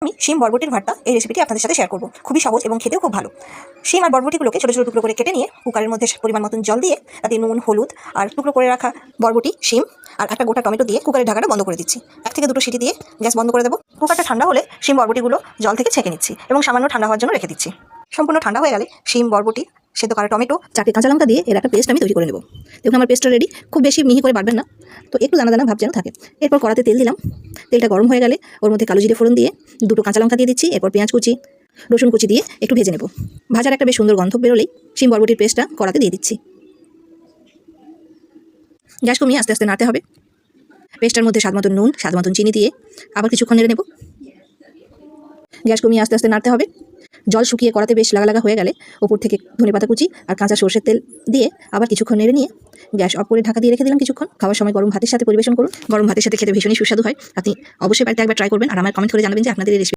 আমি শিম বরবটির ভর্তা এই রেসিপিটি আপনাদের সাথে শেয়ার করব। খুবই সহজ এবং খেতেও খুব ভালো। শিম আর বরবটিগুলোকে ছোটো ছোটো টুকরো করে কেটে নিয়ে কুকারের মধ্যে পরিমাণ মতন জল দিয়ে তাতে নুন, হলুদ আর টুকরো করে রাখা বরবটি, শিম আর একটা গোটা টমেটো দিয়ে কুকারের ঢাকাটা বন্ধ করে দিচ্ছি। 1 থেকে 2টো সিটি দিয়ে গ্যাস বন্ধ করে দেবো। কুকারটা ঠান্ডা হলে শিম বরবটিগুলো জল থেকে ছেঁকে নিচ্ছি এবং সামান্য ঠান্ডা হওয়ার জন্য রেখে দিচ্ছি। সম্পূর্ণ ঠান্ডা হয়ে গেলে শিম, বরবটি, সেদ্ধ করা টমেটো, 4টে কাঁচা লঙ্কা দিয়ে এর একটা পেস্ট আমি তৈরি করে নেব। দেখুন আমার পেস্টটা রেডি। খুব বেশি মিহি করে বাটবেন না, তো একটু দানা দানা ভাব যেন থাকে। এরপর কড়াতে তেল দিলাম। তেলটা গরম হয়ে গেলে ওর মধ্যে কালো জিরে ফোড়ন দিয়ে 2টো কাঁচা লঙ্কা দিয়ে দিচ্ছি। এরপর পেঁয়াজ কুচি, রসুন কুচি দিয়ে একটু ভেজে নেব। ভাজার একটা বেশ সুন্দর গন্ধ বেরোলেই শিম বরবটির পেস্টটা কড়াতে দিয়ে দিচ্ছি। গ্যাস কমিয়ে আস্তে আস্তে নাড়তে হবে। পেস্টটার মধ্যে স্বাদ মতন নুন, স্বাদ মতন চিনি দিয়ে আবার কিছুক্ষণ নেড়ে নেব। গ্যাস কমিয়ে আস্তে আস্তে নাড়তে হবে। জল শুকিয়ে কড়াতে বেশ লাগা লাগা হয়ে গেলে ওপর থেকে ধনেপাতা কুচি আর কাঁচা সর্ষের তেল দিয়ে আবার কিছুক্ষণ নেড়ে নিয়ে গ্যাস অফ করে ঢাকা দিয়ে রেখে দিলাম কিছুক্ষণ। খাওয়ার সময় গরম ভাতের সাথে পরিবেশন করুন। গরম ভাতের সাথে খেতে ভীষণই সুস্বাদু হয়। আপনি অবশ্যই বাড়িতে একবার ট্রাই করবেন আর আমার কমেন্ট করে জানাবেন যে আপনাদের এই রেসিপি